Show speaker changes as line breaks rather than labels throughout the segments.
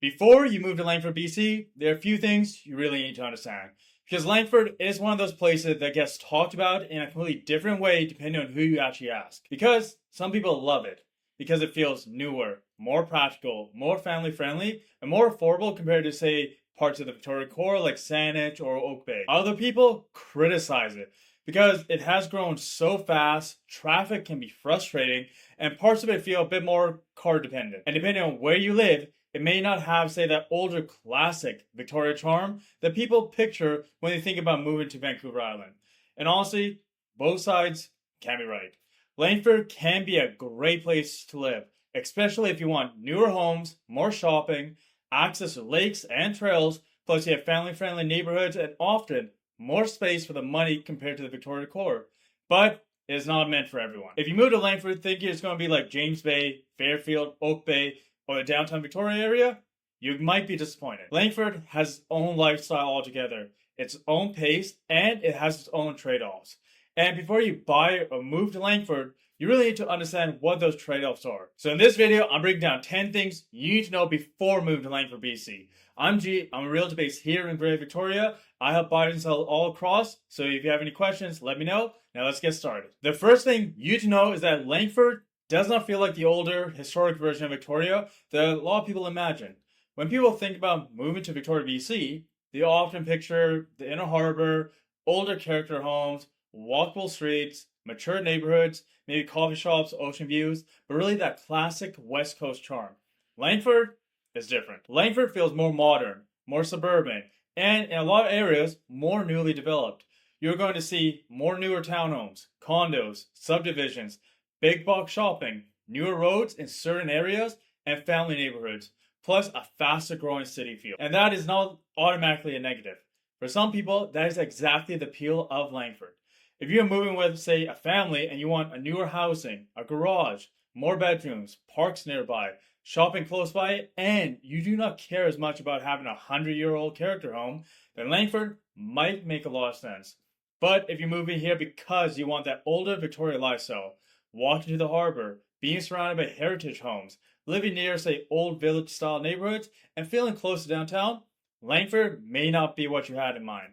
Before you move to Langford BC, there are a few things you really need to understand. Because Langford is one of those places that gets talked about in a completely different way depending on who you actually ask. Because some people love it, because it feels newer, more practical, more family friendly, and more affordable compared to, say, parts of the Victoria core like Saanich or Oak Bay. Other people criticize it because it has grown so fast, traffic can be frustrating, and parts of it feel a bit more car dependent. And depending on where you live, it may not have, say, that older classic Victoria charm that people picture when they think about moving to Vancouver Island. And honestly, both sides can be right. Langford can be a great place to live, especially if you want newer homes, more shopping, access to lakes and trails, plus you have family-friendly neighborhoods and often more space for the money compared to the Victoria core. But it is not meant for everyone. If you move to Langford thinking it's going to be like James Bay, Fairfield, Oak Bay, or the downtown Victoria area, you might be disappointed. Langford has its own lifestyle altogether, its own pace, and it has its own trade-offs. And before you buy or move to Langford, you really need to understand what those trade-offs are. So in this video, I'm breaking down 10 things you need to know before moving to Langford, BC. I'm G, I'm a realtor based here in Greater Victoria. I help buy and sell all across, so if you have any questions, let me know. Now let's get started. The first thing you need to know is that Langford does not feel like the older, historic version of Victoria that a lot of people imagine. When people think about moving to Victoria, BC, they often picture the inner harbor, older character homes, walkable streets, mature neighborhoods, maybe coffee shops, ocean views, but really that classic West Coast charm. Langford is different. Langford feels more modern, more suburban, and in a lot of areas, more newly developed. You're going to see more newer townhomes, condos, subdivisions, big box shopping, newer roads in certain areas, and family neighborhoods, plus a faster growing city feel. And that is not automatically a negative. For some people, that is exactly the appeal of Langford. If you're moving with, say, a family and you want a newer housing, a garage, more bedrooms, parks nearby, shopping close by, and you do not care as much about having a 100-year-old character home, then Langford might make a lot of sense. But if you're moving here because you want that older Victoria lifestyle, walking to the harbor, being surrounded by heritage homes, living near, say, old village-style neighborhoods, and feeling close to downtown, Langford may not be what you had in mind.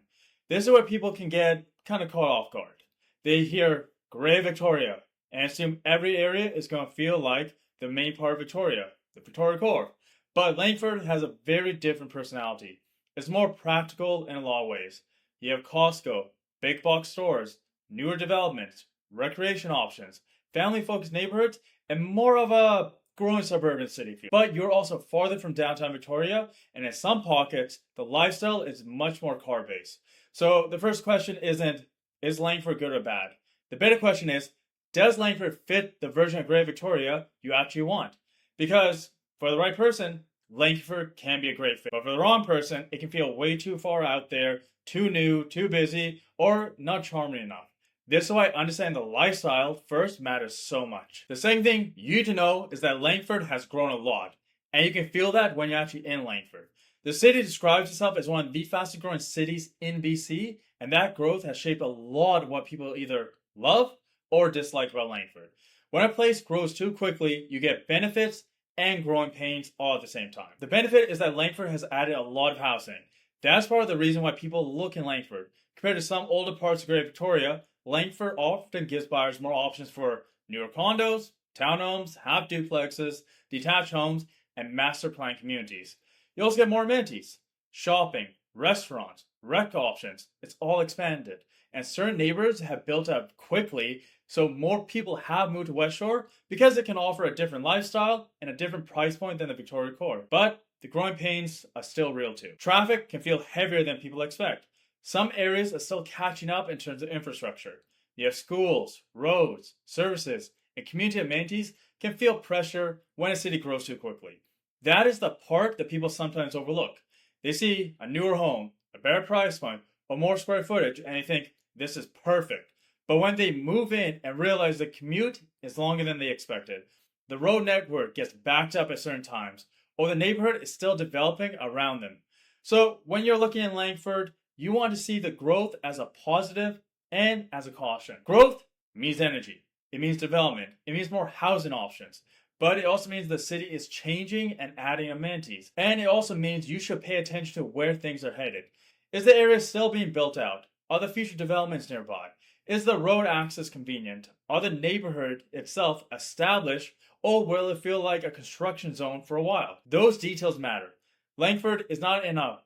This is where people can get kind of caught off guard. They hear Greater Victoria and assume every area is going to feel like the main part of Victoria, the Victoria core. But Langford has a very different personality. It's more practical in a lot of ways. You have Costco, big box stores, newer developments, recreation options, family-focused neighborhoods, and more of a growing suburban city feel. But you're also farther from downtown Victoria, and in some pockets, the lifestyle is much more car-based. So the first question isn't, is Langford good or bad? The better question is, does Langford fit the version of Greater Victoria you actually want? Because for the right person, Langford can be a great fit. But for the wrong person, it can feel way too far out there, too new, too busy, or not charming enough. This is why understanding the lifestyle first matters so much. The second thing you need to know is that Langford has grown a lot, and you can feel that when you're actually in Langford. The city describes itself as one of the fastest growing cities in BC, and that growth has shaped a lot of what people either love or dislike about Langford. When a place grows too quickly, you get benefits and growing pains all at the same time. The benefit is that Langford has added a lot of housing. That's part of the reason why people look in Langford. Compared to some older parts of Greater Victoria, Langford often gives buyers more options for newer condos, townhomes, half duplexes, detached homes, and master plan communities. You also get more amenities, shopping, restaurants, rec options. It's all expanded. And certain neighborhoods have built up quickly, so more people have moved to West Shore because it can offer a different lifestyle and a different price point than the Victoria core. But the growing pains are still real too. Traffic can feel heavier than people expect. Some areas are still catching up in terms of infrastructure. You have schools, roads, services, and community amenities can feel pressure when a city grows too quickly. That is the part that people sometimes overlook. They see a newer home, a better price point, or more square footage, and they think, this is perfect. But when they move in and realize the commute is longer than they expected, the road network gets backed up at certain times, or the neighborhood is still developing around them. So when you're looking at Langford, you want to see the growth as a positive and as a caution. Growth means energy. It means development. It means more housing options. But it also means the city is changing and adding amenities. And it also means you should pay attention to where things are headed. Is the area still being built out? Are the future developments nearby? Is the road access convenient? Are the neighborhood itself established, or will it feel like a construction zone for a while? Those details matter. Langford is not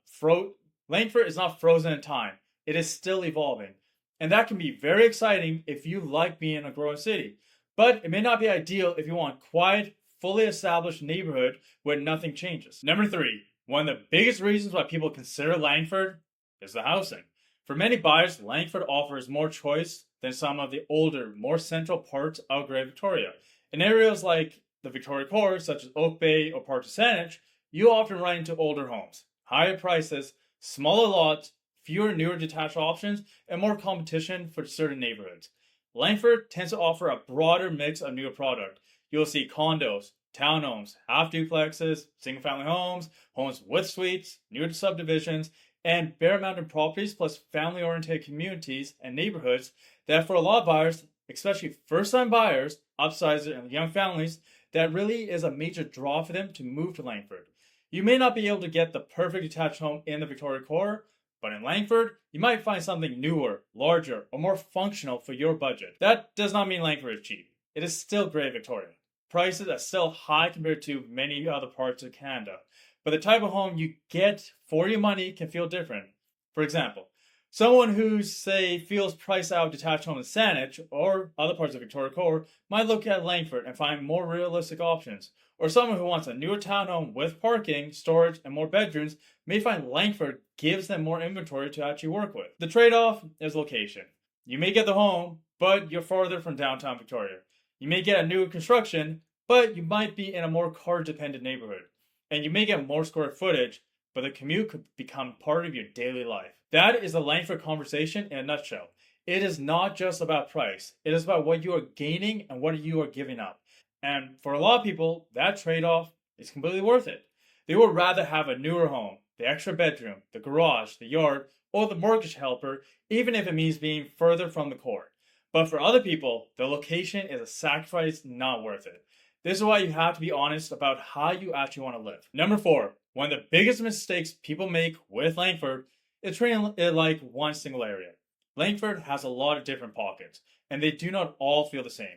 frozen in time. It is still evolving. And that can be very exciting if you like being in a growing city. But it may not be ideal if you want a quiet, fully established neighborhood where nothing changes. Number 3, one of the biggest reasons why people consider Langford is the housing. For many buyers, Langford offers more choice than some of the older, more central parts of Greater Victoria. In areas like the Victoria Core, such as Oak Bay or parts of Saanich, you often run into older homes, higher prices, smaller lots, fewer newer detached options, and more competition for certain neighborhoods. Langford tends to offer a broader mix of newer product. You'll see condos, townhomes, half duplexes, single family homes, homes with suites, newer subdivisions, and bare mountain properties plus family oriented communities and neighborhoods that for a lot of buyers, especially first time buyers, upsizers, and young families, that really is a major draw for them to move to Langford. You may not be able to get the perfect detached home in the Victoria Core, but in Langford, you might find something newer, larger, or more functional for your budget. That does not mean Langford is cheap. It is still Greater Victoria. Prices are still high compared to many other parts of Canada, but the type of home you get for your money can feel different. For example, someone who, say, feels priced out of detached home in Saanich or other parts of Victoria Core might look at Langford and find more realistic options. Or someone who wants a newer townhome with parking, storage, and more bedrooms may find Langford gives them more inventory to actually work with. The trade-off is location. You may get the home, but you're farther from downtown Victoria. You may get a newer construction, but you might be in a more car-dependent neighborhood. And you may get more square footage, but the commute could become part of your daily life. That is the Langford conversation in a nutshell. It is not just about price. It is about what you are gaining and what you are giving up. And for a lot of people, that trade-off is completely worth it. They would rather have a newer home, the extra bedroom, the garage, the yard, or the mortgage helper, even if it means being further from the core. But for other people, the location is a sacrifice not worth it. This is why you have to be honest about how you actually want to live. Number 4, one of the biggest mistakes people make with Langford is treating it like one single area. Langford has a lot of different pockets, and they do not all feel the same.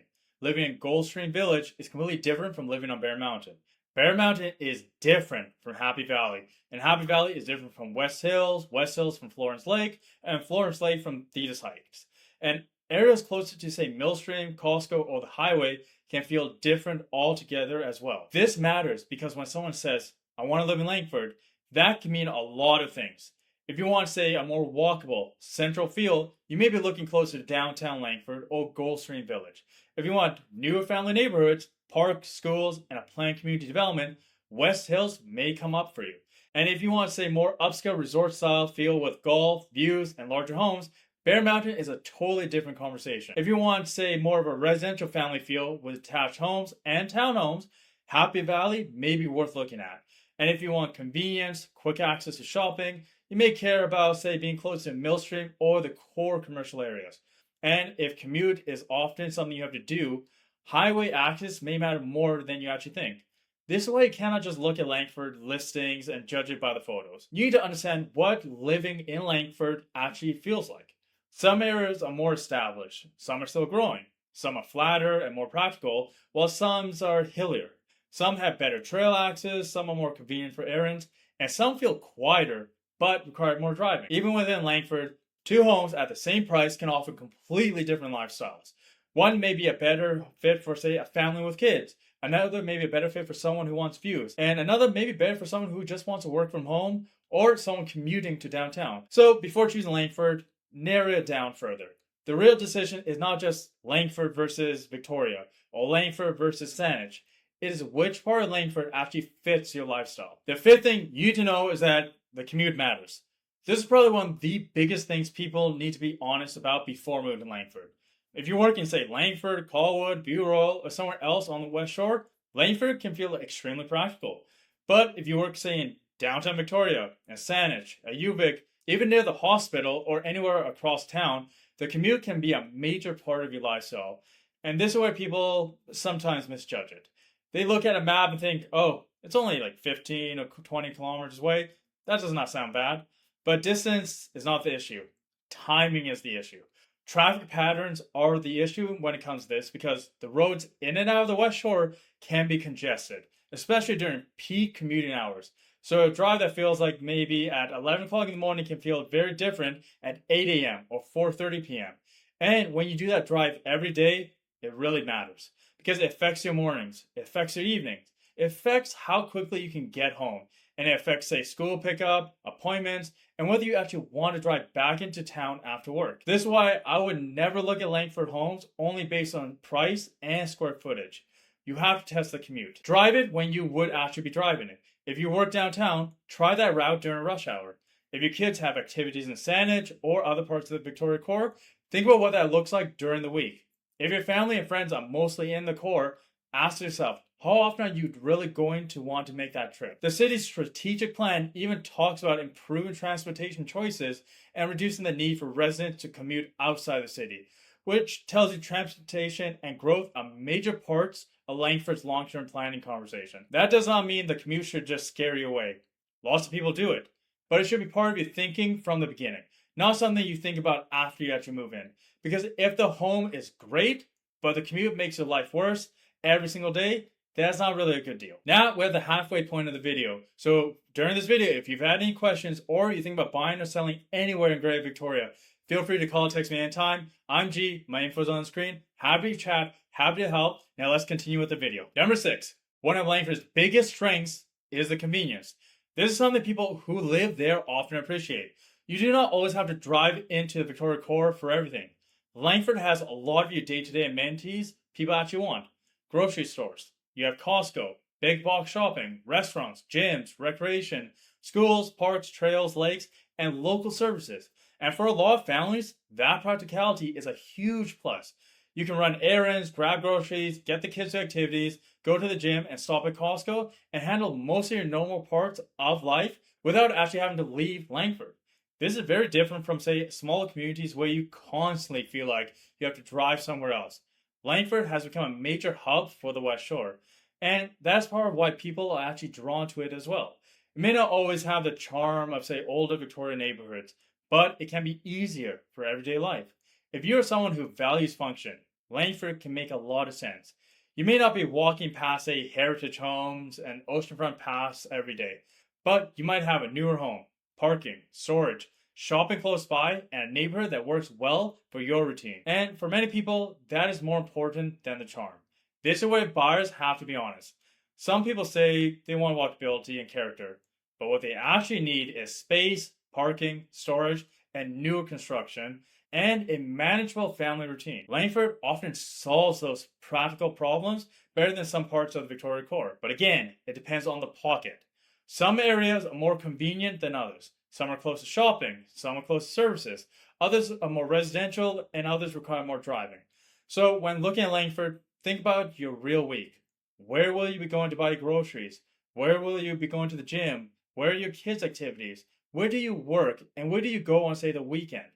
Living in Goldstream Village is completely different from living on Bear Mountain. Bear Mountain is different from Happy Valley, and Happy Valley is different from West Hills from Florence Lake, and Florence Lake from Thetis Heights. And areas closer to, say, Millstream, Costco, or the highway can feel different altogether as well. This matters because when someone says, I want to live in Langford, that can mean a lot of things. If you want, say, a more walkable, central feel, you may be looking closer to downtown Langford or Goldstream Village. If you want newer family neighborhoods, parks, schools, and a planned community development, West Hills may come up for you. And if you want, say, more upscale resort-style feel with golf, views, and larger homes, Bear Mountain is a totally different conversation. If you want, say, more of a residential family feel with detached homes and townhomes, Happy Valley may be worth looking at. And if you want convenience, quick access to shopping, you may care about, say, being close to Millstream or the core commercial areas. And if commute is often something you have to do, highway access may matter more than you actually think. This way, you cannot just look at Langford listings and judge it by the photos. You need to understand what living in Langford actually feels like. Some areas are more established, some are still growing, some are flatter and more practical, while some are hillier. Some have better trail access, some are more convenient for errands, and some feel quieter but require more driving. Even within Langford, two homes at the same price can offer completely different lifestyles. One may be a better fit for, say, a family with kids. Another may be a better fit for someone who wants views. And another may be better for someone who just wants to work from home or someone commuting to downtown. So before choosing Langford, narrow it down further. The real decision is not just Langford versus Victoria or Langford versus Saanich. It is which part of Langford actually fits your lifestyle. The fifth thing you need to know is that the commute matters. This is probably one of the biggest things people need to be honest about before moving to Langford. If you're working, say, Langford, Colwood, Bureau, or somewhere else on the West Shore, Langford can feel extremely practical. But if you work, say, in downtown Victoria, in Saanich, at UVic, even near the hospital or anywhere across town, the commute can be a major part of your lifestyle. And this is why people sometimes misjudge it. they look at a map and think, oh, it's only like 15 or 20 kilometers away. That does not sound bad. But distance is not the issue. Timing is the issue. Traffic patterns are the issue when it comes to this because the roads in and out of the West Shore can be congested, especially during peak commuting hours. So a drive that feels like maybe at 11 o'clock in the morning can feel very different at 8 a.m. or 4:30 p.m. And when you do that drive every day, it really matters because it affects your mornings, it affects your evenings, it affects how quickly you can get home, and it affects, say, school pickup, appointments, and whether you actually want to drive back into town after work. This is why I would never look at Langford homes only based on price and square footage. You have to test the commute. Drive it when you would actually be driving it. If you work downtown, try that route during rush hour. If your kids have activities in Saanich or other parts of the Victoria core, think about what that looks like during the week. If your family and friends are mostly in the core, ask yourself, how often are you really going to want to make that trip? The city's strategic plan even talks about improving transportation choices and reducing the need for residents to commute outside the city, which tells you transportation and growth are major parts of Langford's long-term planning conversation. That does not mean the commute should just scare you away. Lots of people do it, but it should be part of your thinking from the beginning, not something you think about after you actually move in. Because if the home is great, but the commute makes your life worse every single day, that's not really a good deal. Now we're at the halfway point of the video. So during this video, if you've had any questions or you think about buying or selling anywhere in Greater Victoria, feel free to call or text me anytime. I'm G, my info's on the screen. Happy to chat, happy to help. Now let's continue with the video. Number 6, one of Langford's biggest strengths is the convenience. This is something people who live there often appreciate. You do not always have to drive into the Victoria core for everything. Langford has a lot of your day-to-day amenities people actually want. Grocery stores. You have Costco, big box shopping, restaurants, gyms, recreation, schools, parks, trails, lakes, and local services. And for a lot of families, that practicality is a huge plus. You can run errands, grab groceries, get the kids to activities, go to the gym, and stop at Costco, and handle most of your normal parts of life without actually having to leave Langford. This is very different from, say, smaller communities where you constantly feel like you have to drive somewhere else. Langford has become a major hub for the West Shore, and that's part of why people are actually drawn to it as well. It may not always have the charm of, say, older Victorian neighborhoods, but it can be easier for everyday life. If you're someone who values function, Langford can make a lot of sense. You may not be walking past, say, heritage homes and oceanfront paths every day, but you might have a newer home, parking, storage, shopping close by, and a neighborhood that works well for your routine. And for many people, that is more important than the charm. This is where buyers have to be honest. Some people say they want walkability and character, but what they actually need is space, parking, storage, and newer construction, and a manageable family routine. Langford often solves those practical problems better than some parts of the Victoria core. But again, it depends on the pocket. Some areas are more convenient than others. Some are close to shopping, some are close to services, others are more residential, and others require more driving. So when looking at Langford, think about your real week. Where will you be going to buy groceries? Where will you be going to the gym? Where are your kids' activities? Where do you work? And where do you go on, say, the weekend?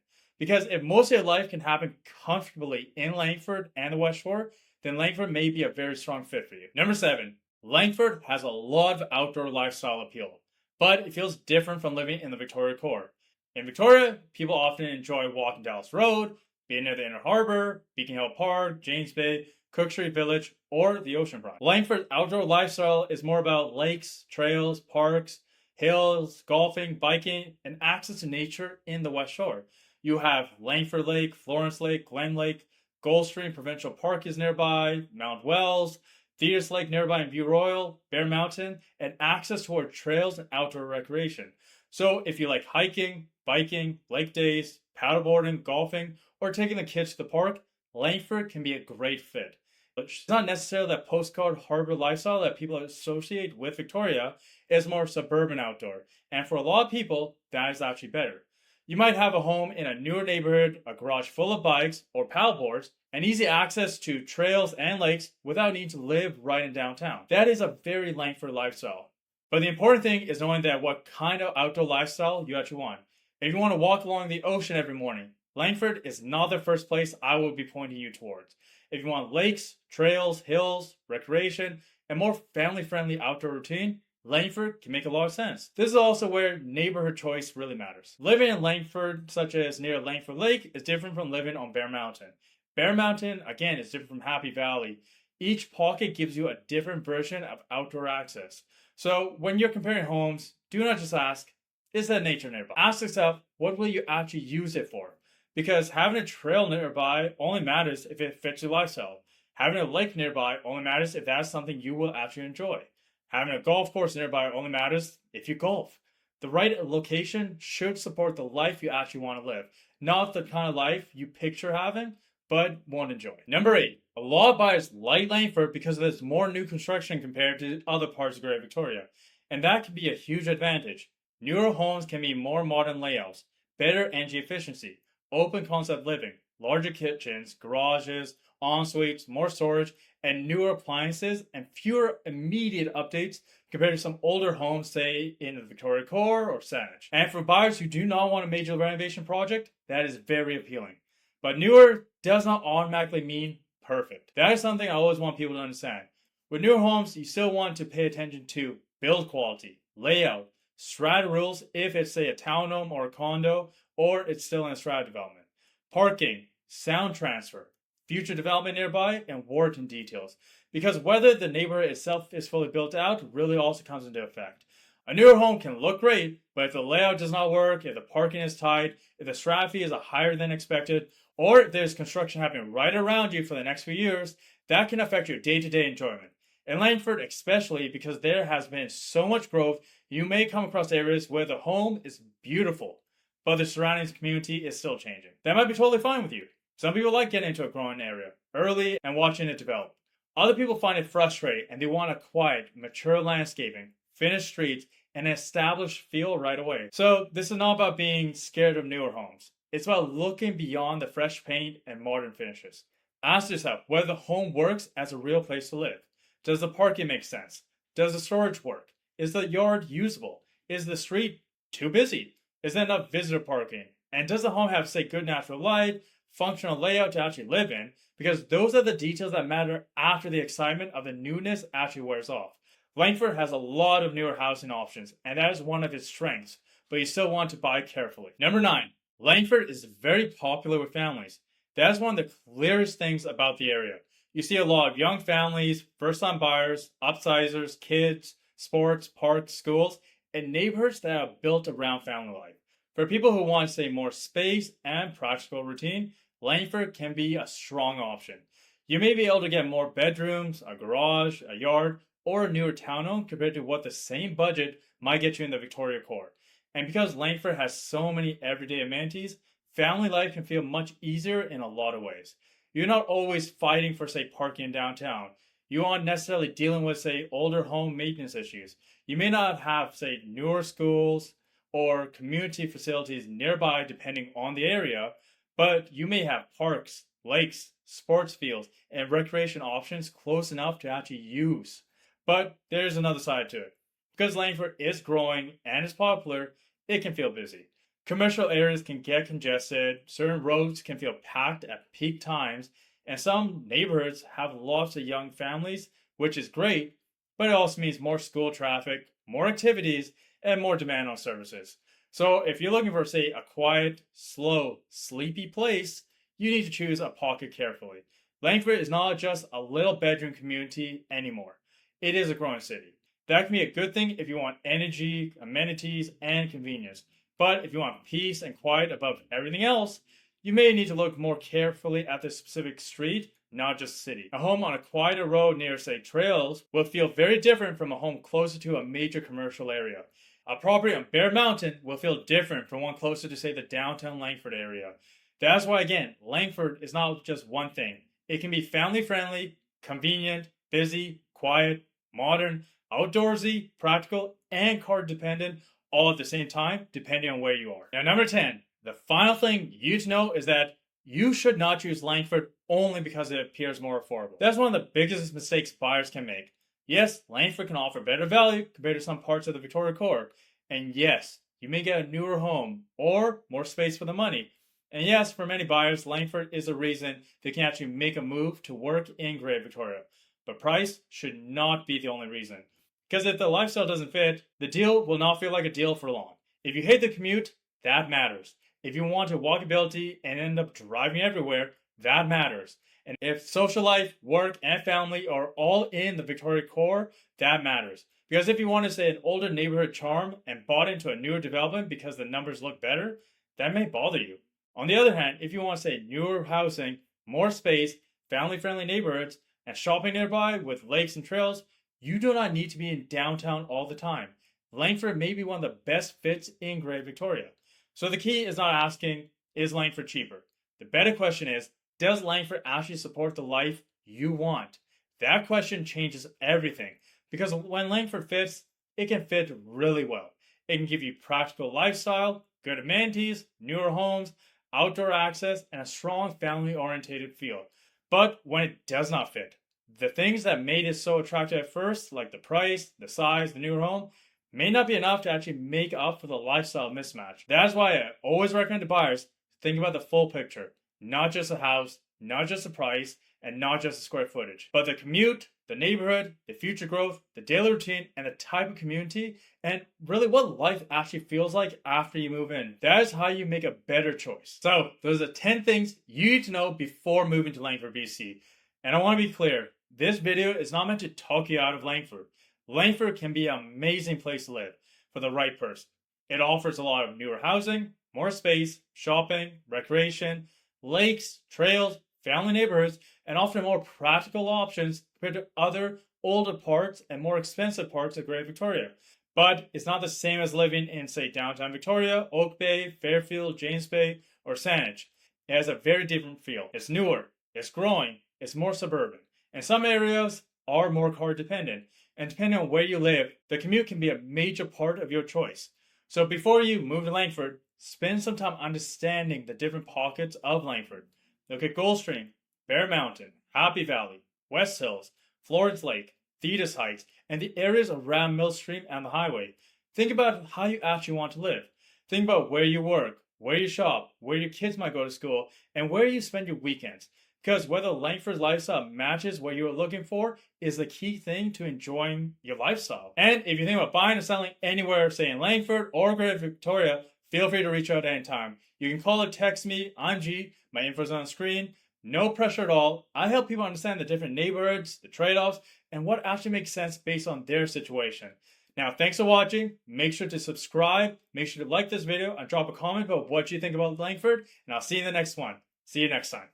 Because if most of your life can happen comfortably in Langford and the West Shore, then Langford may be a very strong fit for you. Number 7, Langford has a lot of outdoor lifestyle appeal, but it feels different from living in the Victoria core. In Victoria, people often enjoy walking Dallas Road, being near the Inner Harbor, Beacon Hill Park, James Bay, Cook Street Village, or the oceanfront. Langford's outdoor lifestyle is more about lakes, trails, parks, hills, golfing, biking, and access to nature in the West Shore. You have Langford Lake, Florence Lake, Glen Lake, Goldstream Provincial Park is nearby, Mount Wells, Thetis Lake nearby in View Royal, Bear Mountain, and access toward trails and outdoor recreation. So if you like hiking, biking, lake days, paddleboarding, golfing, or taking the kids to the park, Langford can be a great fit. But it's not necessarily that postcard harbor lifestyle that people associate with Victoria. It's more suburban outdoor. And for a lot of people, that is actually better. You might have a home in a newer neighborhood, a garage full of bikes or paddleboards, and easy access to trails and lakes without needing to live right in downtown. That is a very Langford lifestyle. But the important thing is knowing that what kind of outdoor lifestyle you actually want. If you want to walk along the ocean every morning, Langford is not the first place I will be pointing you towards. If you want lakes, trails, hills, recreation, and more family-friendly outdoor routine, Langford can make a lot of sense. This is also where neighborhood choice really matters. Living in Langford, such as near Langford Lake, is different from living on Bear Mountain. Bear Mountain, again, is different from Happy Valley. Each pocket gives you a different version of outdoor access. So when you're comparing homes, do not just ask, is there nature nearby? Ask yourself, what will you actually use it for? Because having a trail nearby only matters if it fits your lifestyle. Having a lake nearby only matters if that's something you will actually enjoy. Having a golf course nearby only matters if you golf. The right location should support the life you actually want to live, not the kind of life you picture having, but won't enjoy. Number 8. A lot of buyers like Langford because there's more new construction compared to other parts of Greater Victoria, and that can be a huge advantage. Newer homes can be more modern layouts, better energy efficiency, open concept living, larger kitchens, garages, en-suites, more storage, and newer appliances, and fewer immediate updates compared to some older homes, say in the Victoria Core or Saanich. And for buyers who do not want a major renovation project, that is very appealing. But newer does not automatically mean perfect. That is something I always want people to understand. With newer homes, you still want to pay attention to build quality, layout, strata rules if it's, say, a townhome or a condo, or it's still in a strata development, parking, sound transfer, future development nearby, and warranty details. Because whether the neighborhood itself is fully built out really also comes into effect. A newer home can look great, but if the layout does not work, if the parking is tight, if the strata fee is higher than expected, or if there's construction happening right around you for the next few years, that can affect your day-to-day enjoyment. In Langford especially, because there has been so much growth, you may come across areas where the home is beautiful, but the surrounding community is still changing. That might be totally fine with you. Some people like getting into a growing area early and watching it develop. Other people find it frustrating and they want a quiet, mature landscaping, finished streets, and an established feel right away. So this is not about being scared of newer homes. It's about looking beyond the fresh paint and modern finishes. Ask yourself whether the home works as a real place to live. Does the parking make sense? Does the storage work? Is the yard usable? Is the street too busy? Is there enough visitor parking? And does the home have, say, good natural light, functional layout to actually live in? Because those are the details that matter after the excitement of the newness actually wears off. Langford has a lot of newer housing options, and that is one of its strengths, but you still want to buy carefully. Number 9. Langford is very popular with families. That is one of the clearest things about the area. You see a lot of young families, first-time buyers, upsizers, kids, sports, parks, schools, and neighborhoods that are built around family life. For people who want, say, more space and practical routine, Langford can be a strong option. You may be able to get more bedrooms, a garage, a yard, or a newer townhome compared to what the same budget might get you in the Victoria Core. And because Langford has so many everyday amenities, family life can feel much easier in a lot of ways. You're not always fighting for, say, parking in downtown. You aren't necessarily dealing with, say, older home maintenance issues. You may not have, say, newer schools or community facilities nearby depending on the area, but you may have parks, lakes, sports fields, and recreation options close enough to actually use. But there's another side to it. Because Langford is growing and is popular, it can feel busy. Commercial areas can get congested, certain roads can feel packed at peak times, and some neighborhoods have lots of young families, which is great, but it also means more school traffic, more activities, and more demand on services. So if you're looking for, say, a quiet, slow, sleepy place, you need to choose a pocket carefully. Langford is not just a little bedroom community anymore. It is a growing city. That can be a good thing if you want energy, amenities, and convenience. But if you want peace and quiet above everything else, you may need to look more carefully at the specific street, not just city. A home on a quieter road near, say, trails will feel very different from a home closer to a major commercial area. A property on Bear Mountain will feel different from one closer to, say, the downtown Langford area. That's why, again, Langford is not just one thing. It can be family-friendly, convenient, busy, quiet, modern, outdoorsy, practical, and car-dependent all at the same time, depending on where you are. Now, number 10, the final thing you need to know is that you should not choose Langford only because it appears more affordable. That's one of the biggest mistakes buyers can make. Yes, Langford can offer better value compared to some parts of the Victoria Core. And yes, you may get a newer home or more space for the money. And yes, for many buyers, Langford is a reason they can actually make a move to work in Greater Victoria. but price should not be the only reason. Because if the lifestyle doesn't fit, the deal will not feel like a deal for long. If you hate the commute, that matters. If you want a walkability and end up driving everywhere, that matters. And if social life, work, and family are all in the Victoria core, that matters. Because if you want to stay an older neighborhood charm and bought into a newer development because the numbers look better, that may bother you. On the other hand, if you want to stay newer housing, more space, family-friendly neighborhoods, and shopping nearby with lakes and trails, you do not need to be in downtown all the time. Langford may be one of the best fits in Great Victoria. So the key is not asking, is Langford cheaper? The better question is, does Langford actually support the life you want? That question changes everything, because when Langford fits, it can fit really well. It can give you practical lifestyle, good amenities, newer homes, outdoor access, and a strong family-oriented feel. But when it does not fit, the things that made it so attractive at first, like the price, the size, the newer home, may not be enough to actually make up for the lifestyle mismatch. That's why I always recommend to buyers think about the full picture, not just the house, not just the price, and not just the square footage, but the commute, the neighborhood, the future growth, the daily routine, and the type of community, and really what life actually feels like after you move in. That is how you make a better choice. So those are 10 things you need to know before moving to Langford, BC. And I want to be clear, this video is not meant to talk you out of Langford. Langford can be an amazing place to live for the right person. It offers a lot of newer housing, more space, shopping, recreation, lakes, trails, family neighborhoods, and often more practical options compared to other older parts and more expensive parts of Great Victoria. But it's not the same as living in, say, downtown Victoria, Oak Bay, Fairfield, James Bay, or Saanich. It has a very different feel. It's newer, it's growing, it's more suburban. And some areas are more car dependent. And depending on where you live, the commute can be a major part of your choice. So before you move to Langford, spend some time understanding the different pockets of Langford. Look at Goldstream, Bear Mountain, Happy Valley, West Hills, Florence Lake, Thetis Heights, and the areas around Millstream and the highway. Think about how you actually want to live. Think about where you work, where you shop, where your kids might go to school, and where you spend your weekends. Because whether Langford's lifestyle matches what you are looking for is the key thing to enjoying your lifestyle. And if you think about buying or selling anywhere, say in Langford or Greater Victoria, feel free to reach out anytime. You can call or text me. I'm G. My info is on the screen. No pressure at all. I help people understand the different neighborhoods, the trade-offs, and what actually makes sense based on their situation. Now, thanks for watching. Make sure to subscribe. Make sure to like this video and drop a comment about what you think about Langford. And I'll see you in the next one. See you next time.